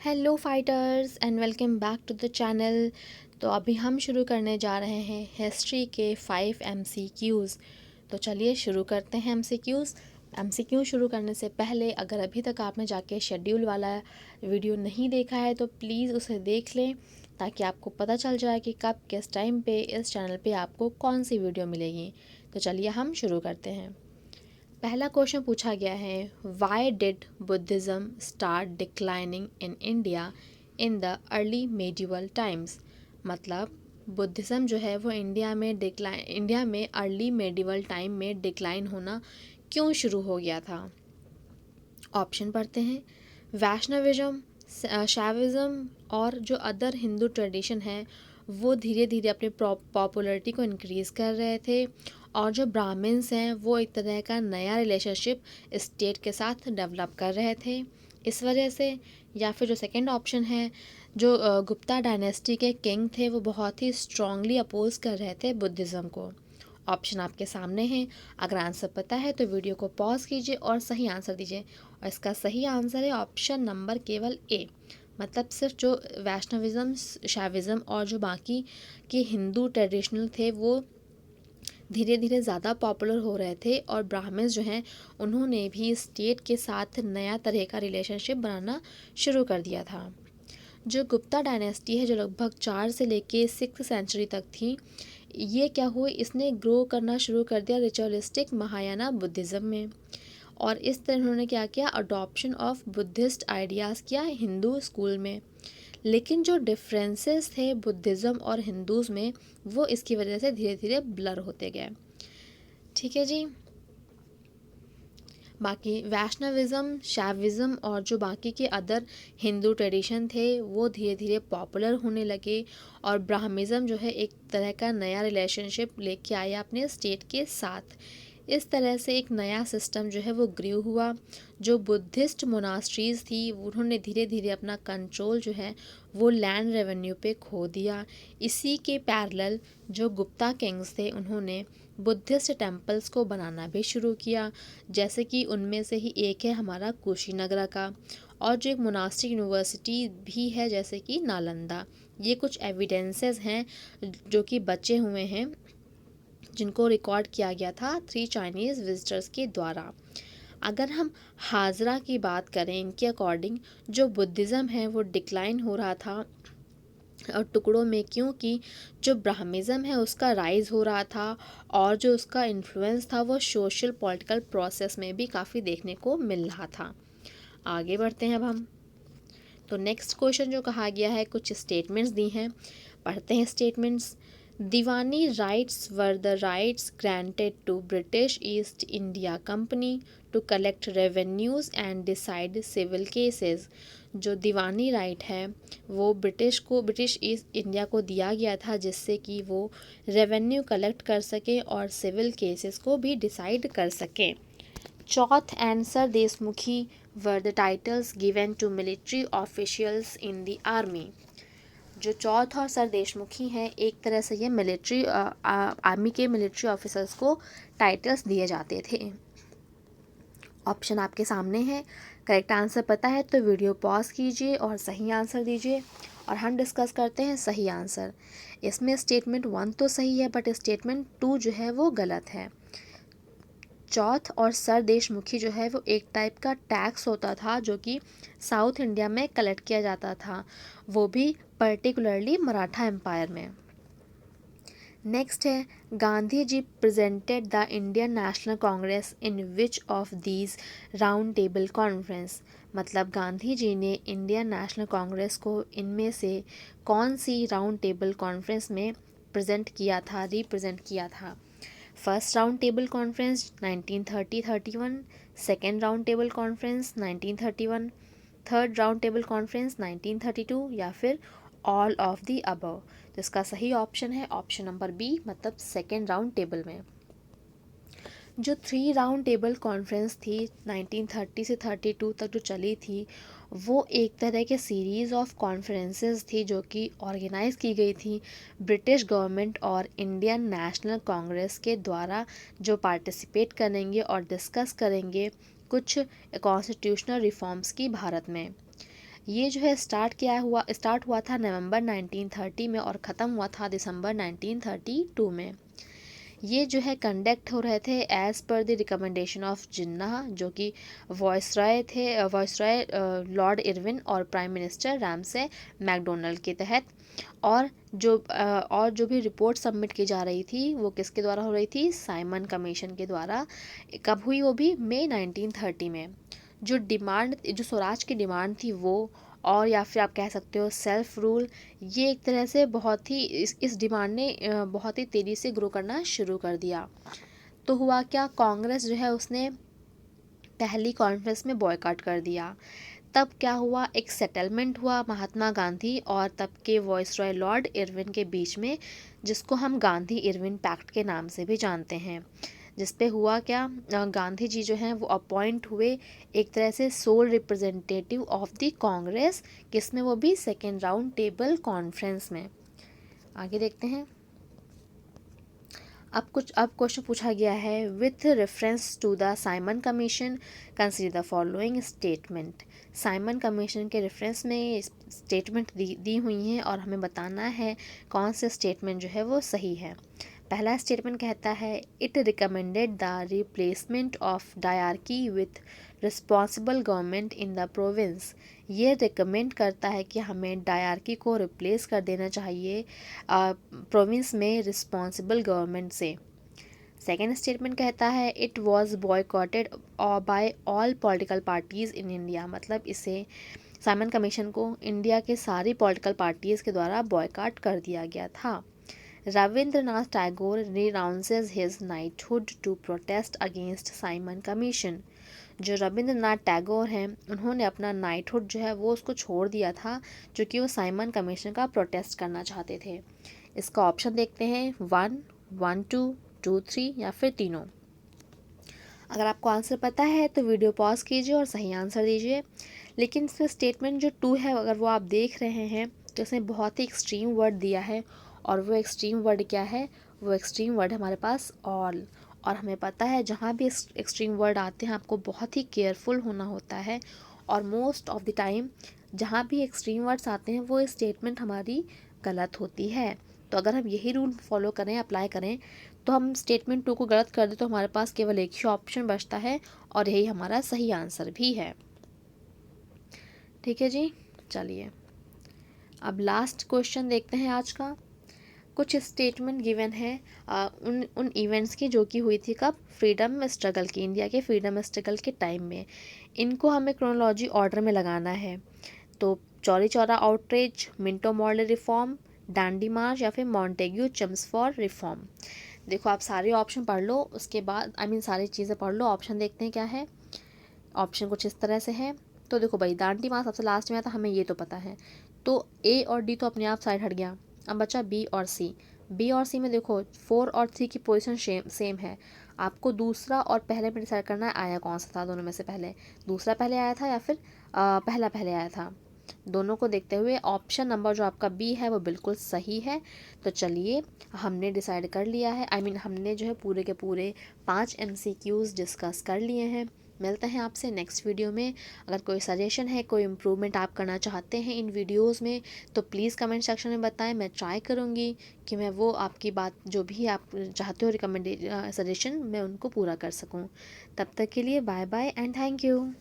Hello fighters and welcome back to the channel. तो अभी हम शुरू करने जा रहे हैं हिस्ट्री के 5 MCQs। तो चलिए शुरू करते हैं एमसीक्यू शुरू करने से पहले अगर अभी तक आपने जाके शेड्यूल वाला वीडियो नहीं देखा है तो प्लीज़ उसे देख लें, ताकि आपको पता चल जाए कि कब किस टाइम पे इस चैनल पे आपको कौन सी वीडियो मिलेगी। तो चलिए हम शुरू करते हैं। पहला क्वेश्चन पूछा गया है, why did Buddhism start declining in India in the early medieval times. मतलब बुद्धिज़्म जो है वो इंडिया में अर्ली मेडिवल टाइम में डिक्लाइन होना क्यों शुरू हो गया था। ऑप्शन पढ़ते हैं। वैष्णविज्म, शैविज़्म और जो अदर हिंदू ट्रेडिशन है वो धीरे धीरे अपने पॉपुलैरिटी को इंक्रीज़ कर रहे थे, और जो ब्राह्मण्स हैं वो एक तरह का नया रिलेशनशिप स्टेट के साथ डेवलप कर रहे थे इस वजह से। या फिर जो सेकंड ऑप्शन है, जो गुप्ता डायनेस्टी के किंग थे वो बहुत ही स्ट्रांगली अपोज कर रहे थे बुद्धिज़्म को। ऑप्शन आपके सामने हैं। अगर आंसर पता है तो वीडियो को पॉज कीजिए और सही आंसर दीजिए, और इसका सही आंसर है ऑप्शन नंबर केवल ए। मतलब सिर्फ जो वैष्णविज्म, शैविज्म और जो बाकी के हिंदू ट्रेडिशनल थे वो धीरे धीरे ज़्यादा पॉपुलर हो रहे थे, और ब्राह्मण्स जो हैं उन्होंने भी स्टेट के साथ नया तरह का रिलेशनशिप बनाना शुरू कर दिया था। जो गुप्ता डायनेस्टी है जो लगभग 4 से लेके 6 सेंचुरी तक थी, ये क्या हुई, इसने ग्रो करना शुरू कर दिया रिचुअलिस्टिक महायाना बुद्धिज़्म में। और इस तरह उन्होंने क्या किया, अडॉप्शन ऑफ बुद्धिस्ट आइडियाज़ किया हिंदू स्कूल में। लेकिन जो डिफरेंसेस थे बुद्धिज़्म और हिंदूज़ में वो इसकी वजह से धीरे धीरे ब्लर होते गए। ठीक है जी। बाकी वैष्णविज्म, शैविज्म और जो बाकी के अदर हिंदू ट्रेडिशन थे वो धीरे धीरे पॉपुलर होने लगे, और ब्राह्मणिज्म जो है एक तरह का नया रिलेशनशिप लेके आया अपने स्टेट के साथ। इस तरह से एक नया सिस्टम जो है वो ग्रू हुआ। जो बुद्धिस्ट मोनास्ट्रीज थी उन्होंने धीरे धीरे अपना कंट्रोल जो है वो लैंड रेवेन्यू पे खो दिया। इसी के पैरेलल जो गुप्ता किंग्स थे उन्होंने बुद्धिस्ट टेम्पल्स को बनाना भी शुरू किया, जैसे कि उनमें से ही एक है हमारा कुशीनगर का, और जो एक मोनास्टिक यूनिवर्सिटी भी है जैसे कि नालंदा। ये कुछ एविडेंसेस हैं जो कि बचे हुए हैं, जिनको रिकॉर्ड किया गया था 3 चाइनीज़ विजिटर्स के द्वारा। अगर हम हाजरा की बात करें, इनके अकॉर्डिंग जो बुद्धिज़्म है वो डिक्लाइन हो रहा था और टुकड़ों में, क्योंकि जो ब्राह्मणिज्म है उसका राइज हो रहा था, और जो उसका इन्फ्लुएंस था वो सोशल पॉलिटिकल प्रोसेस में भी काफ़ी देखने को मिल रहा था। आगे बढ़ते हैं अब हम। तो नेक्स्ट क्वेश्चन जो कहा गया है, कुछ स्टेटमेंट्स दी हैं, पढ़ते हैं statements. Diwani rights were the rights granted to British East India Company to collect revenues and decide civil cases. जो दीवानी राइट है वो ब्रिटिश ईस्ट इंडिया को दिया गया था, जिससे कि वो रेवेन्यू कलेक्ट कर सकें और सिविल केसेस को भी डिसाइड कर सकें। Chauth and Sardeshmukhi were the titles given to military officials in the army. जो चौथ और सर देशमुखी हैं एक तरह से ये आर्मी के मिलिट्री ऑफिसर्स को टाइटल्स दिए जाते थे। ऑप्शन आपके सामने है। करेक्ट आंसर पता है तो वीडियो पॉज कीजिए और सही आंसर दीजिए, और हम डिस्कस करते हैं सही आंसर। इसमें स्टेटमेंट 1 तो सही है, बट स्टेटमेंट 2 जो है वो गलत है। चौथ और सर देशमुखी जो है वो एक टाइप का टैक्स होता था जो कि साउथ इंडिया में कलेक्ट किया जाता था, वो भी पर्टिकुलरली मराठा एम्पायर में। नेक्स्ट है, Gandhi ji presented the Indian National Congress in which of these round table conference. मतलब गांधी जी ने इंडियन नेशनल कांग्रेस को इनमें से कौन सी राउंड टेबल कॉन्फ्रेंस में प्रेजेंट किया था, रिप्रेजेंट किया था। First round table conference 1930-31, second round table conference 1931, third round table conference 1932, या फिर ऑल ऑफ द अबव। तो इसका सही ऑप्शन है ऑप्शन नंबर बी, मतलब सेकेंड राउंड टेबल में। जो 3 राउंड टेबल कॉन्फ्रेंस थी 1930 से 32 तक जो चली थी, वो एक तरह के सीरीज़ ऑफ कॉन्फ्रेंसेस थी जो कि ऑर्गेनाइज़ की गई थी ब्रिटिश गवर्नमेंट और इंडियन नेशनल कांग्रेस के द्वारा, जो पार्टिसिपेट करेंगे और डिस्कस करेंगे कुछ कॉन्स्टिट्यूशनल रिफॉर्म्स की भारत में। ये जो है स्टार्ट हुआ था नवंबर 1930 में और ख़त्म हुआ था दिसंबर 1932 में। ये जो है कंडक्ट हो रहे थे as per the recommendation of जिन्ना, जो कि वॉइसरॉय लॉर्ड इरविन और प्राइम मिनिस्टर रैमसे मैकडोनल्ड के तहत। और जो भी रिपोर्ट सबमिट की जा रही थी वो किसके द्वारा हो रही थी, साइमन कमीशन के द्वारा। कब हुई, वो भी मई 1930 में। जो स्वराज की डिमांड थी वो, और या फिर आप कह सकते हो सेल्फ रूल, ये एक तरह से बहुत ही इस डिमांड ने बहुत ही तेज़ी से ग्रो करना शुरू कर दिया। तो हुआ क्या, कांग्रेस जो है उसने पहली कॉन्फ्रेंस में बॉयकॉट कर दिया। तब क्या हुआ, एक सेटलमेंट हुआ महात्मा गांधी और तब के वॉइसरॉय लॉर्ड इरविन के बीच में, जिसको हम गांधी इरविन पैक्ट के नाम से भी जानते हैं। जिस पे हुआ क्या, गांधी जी जो हैं वो अपॉइंट हुए एक तरह से sole representative of the Congress, किसमें, वो भी सेकेंड राउंड टेबल कॉन्फ्रेंस में। आगे देखते हैं। अब क्वेश्चन पूछा गया है, with reference to the Simon Commission consider the following statement. Simon Commission के रेफरेंस में स्टेटमेंट दी हुई हैं और हमें बताना है कौन से स्टेटमेंट जो है वो सही है। पहला स्टेटमेंट कहता है, it recommended the replacement of dyarchy with responsible government in the province. ये रिकमेंड करता है कि हमें डायरकी को रिप्लेस कर देना चाहिए प्रोविंस में रिस्पॉन्सिबल गवर्नमेंट से। सेकेंड स्टेटमेंट कहता है, it was boycotted by all political parties in India. मतलब इसे, साइमन कमीशन को इंडिया के सारी पॉलिटिकल पार्टीज़ के द्वारा बॉयकॉट कर दिया गया था। Rabindranath Tagore renounces his knighthood to protest against Simon commission. जो रविंद्रनाथ टैगोर हैं उन्होंने अपना नाइटहुड जो है वो उसको छोड़ दिया था, जो कि वो साइमन कमीशन का प्रोटेस्ट करना चाहते थे। इसका ऑप्शन देखते हैं, 1, 1, 2, 2, 3 या फिर तीनों। अगर आपको आंसर पता है तो वीडियो पॉज कीजिए और सही आंसर दीजिए। लेकिन इसमें स्टेटमेंट जो 2 है, अगर वो आप देख रहे हैं तो इसमें बहुत ही एक्सट्रीम वर्ड दिया है। और वो एक्सट्रीम वर्ड क्या है, वो एक्सट्रीम वर्ड हमारे पास ऑल। और हमें पता है जहाँ भी एक्सट्रीम वर्ड आते हैं आपको बहुत ही केयरफुल होना होता है। और मोस्ट ऑफ द टाइम जहाँ भी एक्सट्रीम वर्ड्स आते हैं वो स्टेटमेंट हमारी गलत होती है। तो अगर हम यही रूल फॉलो करें, अप्लाई करें, तो हम स्टेटमेंट 2 को गलत कर दें तो हमारे पास केवल एक ही ऑप्शन बचता है और यही हमारा सही आंसर भी है। ठीक है जी, चलिए अब लास्ट क्वेश्चन देखते हैं आज का। कुछ स्टेटमेंट गिवन है उन इवेंट्स की जो कि हुई थी कब, फ्रीडम स्ट्रगल की, इंडिया के फ्रीडम स्ट्रगल के टाइम में। इनको हमें क्रोनोलॉजी ऑर्डर में लगाना है। तो Chauri Chaura outreach, Minto Morley reform, Dandi march या फिर मॉन्टेग्यू चम्सफोर्ड रिफॉर्म। देखो आप सारे ऑप्शन पढ़ लो, उसके बाद सारी चीज़ें पढ़ लो। ऑप्शन देखते हैं क्या है। ऑप्शन कुछ इस तरह से है। तो देखो भाई, दांडी मार्च सबसे लास्ट में आया था, हमें ये तो पता है। तो ए और डी तो अपने आप साइड हट गया। अब बचा बी और सी। बी और सी में देखो 4 और 3 की पोजीशन सेम है। आपको दूसरा और पहले में डिसाइड करना है आया कौन सा था दोनों में से पहले, दूसरा पहले आया था या फिर पहला पहले आया था। दोनों को देखते हुए ऑप्शन नंबर जो आपका बी है वो बिल्कुल सही है। तो चलिए हमने डिसाइड कर लिया है, हमने जो है पूरे के पूरे 5 MCQs डिस्कस कर लिए हैं। मिलते हैं आपसे नेक्स्ट वीडियो में। अगर कोई सजेशन है, कोई इम्प्रूवमेंट आप करना चाहते हैं इन वीडियोस में, तो प्लीज़ कमेंट सेक्शन में बताएं। मैं ट्राई करूँगी कि मैं वो आपकी बात जो भी आप चाहते हो सजेशन, मैं उनको पूरा कर सकूँ। तब तक के लिए bye bye and thank you.